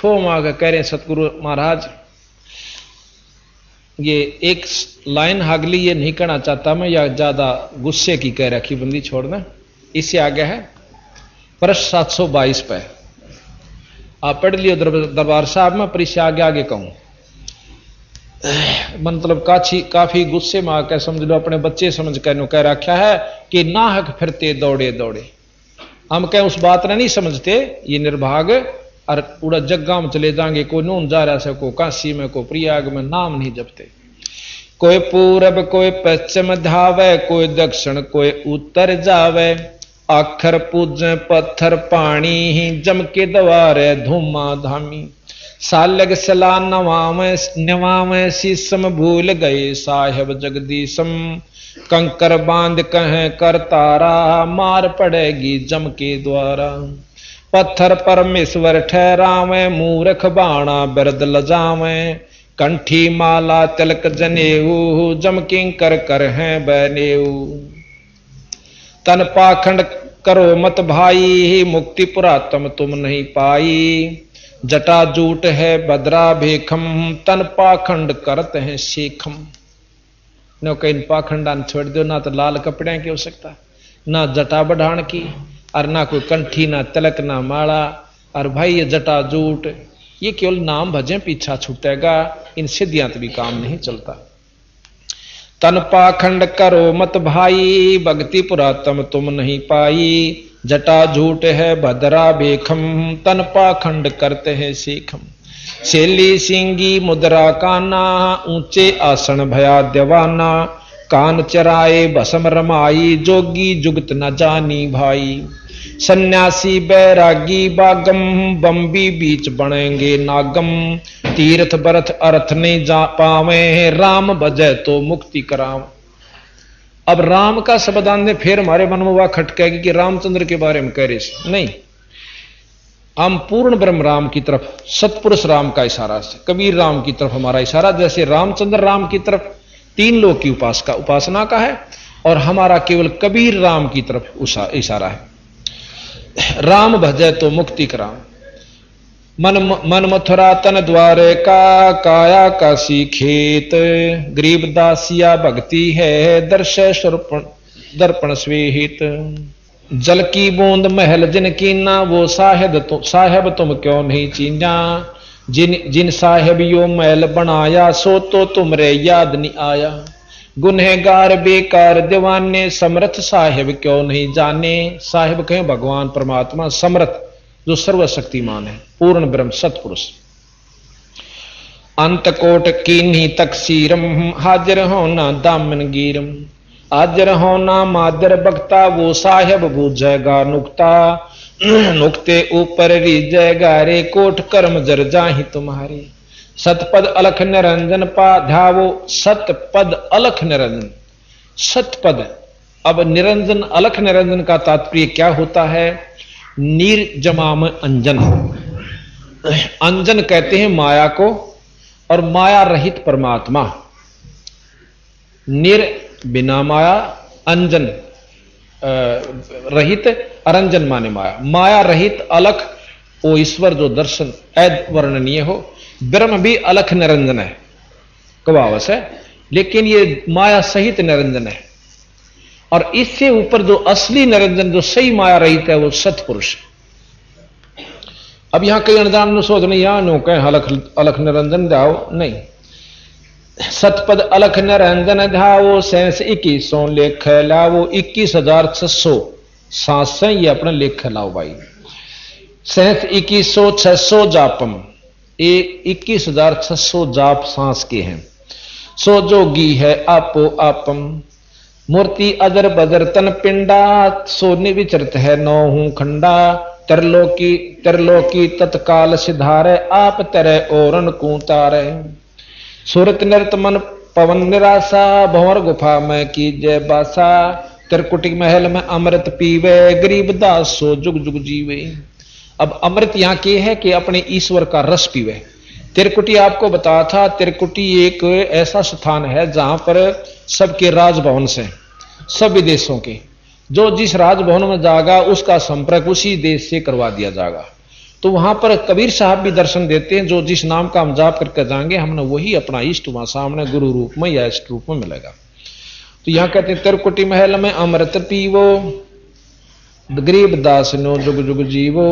थो मांग कह रहे सतगुरु महाराज, ये एक लाइन हागली ये नहीं कहना चाहता मैं, या ज्यादा गुस्से की कह रखी बंदी छोड़ना। इससे आगे है प्रश्न 722 पे आप पढ़ लियो दरबार साहब में, पर इससे आगे आगे कहूं मतलब काफी गुस्से में आकर समझ लो अपने बच्चे समझ कर कह रखा है कि ना हक फिरते दौड़े दौड़े। हम कह उस बात ने नहीं समझते, ये निर्भाग और पूरा जग्गा में चले जाएंगे, कोई नून जा रहा है, को काशी में, को प्रयाग में, नाम नहीं जपते। कोई पूरब कोई पश्चिम धावे, कोई दक्षिण कोई उत्तर जावे, आखर पूजे पत्थर पानी ही जम के दवारे धूमा धामी, सालग सला नवामे शीसम भूल गए साहेब जगदीशम, कंकर बांध कहें कर तारा मार पड़ेगी जम के द्वारा, पत्थर परमेश्वर ठहरावे मूर्ख बाणा बिरद लजावे, कंठी माला तिलक जनेऊ जम किंकर कर हैं बनेऊ, तन पाखंड करो मत भाई मुक्ति पुरातम तुम नहीं पाई, जटा जूट है बदरा भेखम तन पाखंड करते हैं शेखम। न कहीं पाखंडान छोड़ दो, ना तो लाल कपड़े की हो सकता, ना जटा बढ़ान की, और ना कोई कंठी ना तिलक ना माला, और भाई ये जटा जूट ये केवल नाम भजे पीछा छूटेगा, इन सिद्धियां भी काम नहीं चलता। तन पाखंड करो मत भाई भक्ति पुरातम तुम नहीं पाई, जटा झूठ है भद्रा बेखम तन पाखंड करते हैं सीखम, शैली सिंगी मुद्रा काना ऊंचे आसन भया दीवाना, कान चराए भसम रमाई जोगी जुगत न जानी भाई, सन्यासी बैरागी बागम बम्बी बीच बनेंगे नागम, तीर्थ बरथ अर्थ नहीं जा पावे राम बजय तो मुक्ति कराव। अब राम का शब्द आने फिर हमारे मन में वह खटकेगी कि रामचंद्र के बारे में कह रहे नहीं, हम पूर्ण ब्रह्म राम की तरफ सतपुरुष राम का इशारा से कबीर राम की तरफ हमारा इशारा, जैसे रामचंद्र राम की तरफ तीन लोग की उपासना का है, और हमारा केवल कबीर राम की तरफ इशारा है। राम भजे तो मुक्ति कराम, मन मथुरा तन द्वारे का काया काशी खेत, गरीब दासिया भक्ति है दर्शय दर्पण स्वेहित, जल की बूंद महल जिन कीना वो साहेब तुम क्यों नहीं चीना, जिन साहेब यो महल बनाया सो तो तुमरे याद नहीं आया, गुनहगार बेकार दीवाने समर्थ साहेब क्यों नहीं जाने। साहेब कहें भगवान परमात्मा, समर्थ जो सर्वशक्तिमान है, पूर्ण ब्रह्म सतपुरुष। अंत कोट कीन्ही तकसीरम हाजिर होना दामन गिरम, हाजिर होना मादर बख्ता वो साहेब बूझेगा नुक्ता, नुक्ते ऊपर रीजेगा रे कोट कर्म जर जाहि तुम्हारे, सतपद अलख निरंजन पा ध्यावो, सतपद अलख निरंजन, सतपद। अब निरंजन अलख निरंजन का तात्पर्य क्या होता है? निर्जमाम अंजन, अंजन कहते हैं माया को, और माया रहित परमात्मा। निर बिना माया, अंजन रहित, अरंजन माने माया, माया रहित अलख वो ईश्वर जो दर्शन अवर्णनीय हो। ब्रह्म भी अलख निरंजन है, कवावस है, लेकिन ये माया सहित निरंजन है। और इससे ऊपर जो असली निरंजन जो सही माया रहित है वो सतपुरुष। अब यहां कई अनजान सोच नहीं, यहां नो कहें अलख निरंजन जाओ, नहीं। सतपद अलख निरंजन धावो, सेंस 2100 लेख लाओ, 21,600 सांस से ये अपना लेख लाओ भाई। सेंस 2100 600 जापम, 21,600 जाप सांस के हैं। सो जोगी है आपो आपम, मूर्ति अदर बदर तन पिंडा, सोने विचरत है नौहू खंडा, तरलोकी तत्काल सिधारे, आप तरे ओरन कूतारे। सूरत नृत मन पवन निराशा, भंवर गुफा में कीजय बासा, त्रिकुटी महल में अमृत पीवे, गरीब दास सो जुग जुग जीवे। अब अमृत यहां के है कि अपने ईश्वर का रस पीवे। त्रिकुटी आपको बताया था, त्रिकुटी एक ऐसा स्थान है जहां पर सबके राजभवन से, सब विदेशों के, जो जिस राजभवन में जाएगा उसका संपर्क उसी देश से करवा दिया जाएगा। तो वहां पर कबीर साहब भी दर्शन देते हैं, जो जिस नाम का हम जाप करके जाएंगे हमने वही अपना इष्ट वहां सामने गुरु रूप में या इष्ट रूप में मिलेगा। तो यहां कहते हैं तिरकुटी महल में अमृत पीवो, गरीब दास नो जुग जुग जीवो,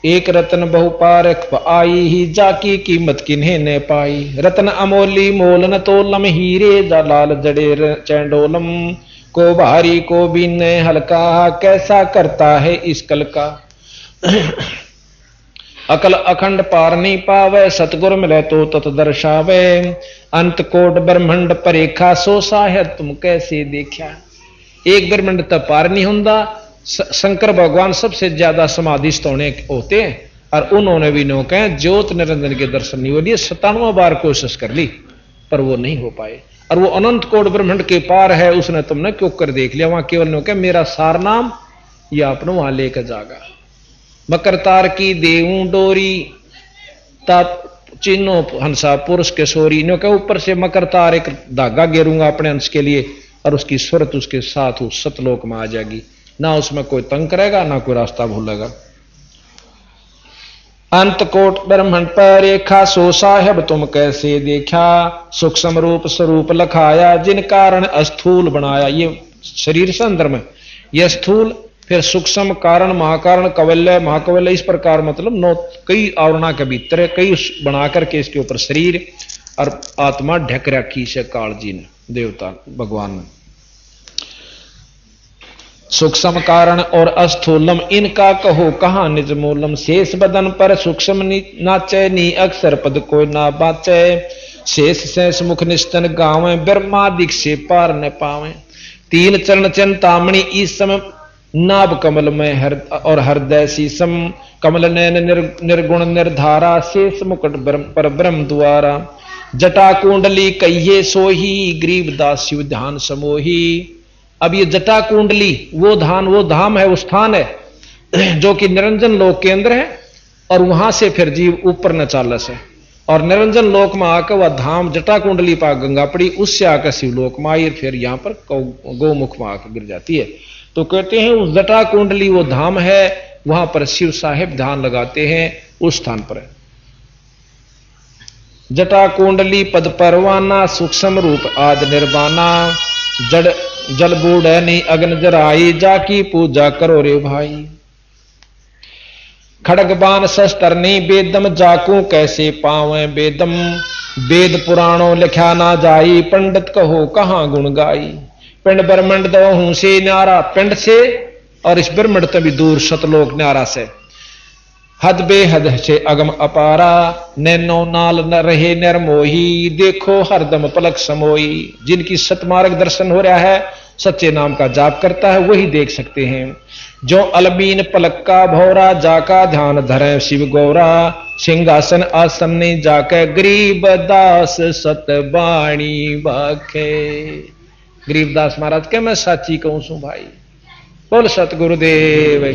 एक रतन बहु पारख आई ही, जाकी कीमत किन्हें न पाई। रतन अमोली मोल न तोलम, हीरे जा लाल जड़े चैंडोलम, को भारी को बीन हल्का, कैसा करता है इस कल का। अकल अखंड पार नहीं पावे, सतगुर मिले तो तत दर्शावे, अंत कोट ब्रह्मंड परेखा, सो साहेब तुम कैसे देखा। एक ब्रह्मंड तक पार नहीं होता। शंकर भगवान सबसे ज्यादा समाधिस्थ होते हैं और उन्होंने भी नो कहे ज्योत निरंजन के दर्शन नहीं हो लिए, 97 बार कोशिश कर ली पर वो नहीं हो पाए। और वो अनंत कोट ब्रह्मंड के पार है, उसने तुमने क्यों कर देख लिया। वहां केवल नो कहे मेरा सार नाम या अपने वहां लेकर जागा। मकर तार की देऊं डोरी, ताप चिन्हो हंसा पुरुष के सोरी, नो कहे ऊपर से मकर तार एक धागा गेरूंगा अपने अंश के लिए और उसकी सूरत उसके साथ उस सतलोक में आ जाएगी, ना उसमें कोई तंग करेगा ना कोई रास्ता भूलेगा। अंत कोट ब्रह्मंड पर रेखा, सो साहेब तुम कैसे देखा, सूक्ष्म रूप स्वरूप लखाया, जिन कारण अस्थूल बनाया। ये शरीर से अंदर में यह स्थूल, फिर सूक्ष्म कारण महाकारण कवल्य महाकवल्य, इस प्रकार मतलब 9 कई आवरणा के भीतर कई बना करके इसके ऊपर शरीर और आत्मा ढक रखी से काल जी ने, देवता भगवान ने। सूक्ष्म कारण और अस्थूलम इनका कहो कहां निज मूलम, शेष बदन पर सूक्ष्म नाचे, नी अक्षर पद कोई ना बाचे, शेष शेष मुख निस्तन गावे, ब्रह्मादिक से पार न पावे। तीन चरण चिंतामणि इस समय, नाभ कमल में और हृदय शीशम, कमल नयन निर्गुण निर्धारा, शेष मुकुट पर ब्रह्म द्वारा, जटा कुंडली कहिए सोही, ग्रीवदास शिव ध्यान समोही। अब ये जटा कुंडली वो धाम है, वो स्थान है जो कि निरंजन लोक के अंदर है और वहां से फिर जीव ऊपर न चालस है और निरंजन लोक में आकर वह धाम जटा कुंडली पा गंगा पड़ी, उससे आकर शिवलोक में आई, फिर यहां पर गौमुख में आकर गिर जाती है। तो कहते हैं उस जटा कुंडली वो धाम है, वहां पर शिव साहेब ध्यान लगाते हैं उस स्थान पर। जटा कुंडली पद परवाना, सूक्ष्म रूप आद निर्वाणा, जड़ जल बूढ़ नहीं अग्न जराई, जाकी पूजा करो रे भाई। खड़ग बाण शस्त्र नहीं वेदम, जाकू कैसे पावे वेदम, वेद पुराणों लिखा ना जाई, पंडित कहो कहां गुण गाई। पिंड ब्रह्मंड दो हूं से न्यारा, पिंड से और इस ब्रह्मंड से भी दूर सतलोक न्यारा से, हद बेहद से अगम अपारा, नैनो नाल न रहे निर्मोही, देखो हरदम पलक समोई। जिनकी सतमार्ग दर्शन हो रहा है, सच्चे नाम का जाप करता है, वही देख सकते हैं। जो अलबीन पलक का भौरा, जाका ध्यान धरे शिव गौरा, सिंहासन आसन ने जाके, गरीब दास सतबाणी बाखे। गरीबदास महाराज के मैं साची कहूं सू भाई, बोल सतगुरुदेव।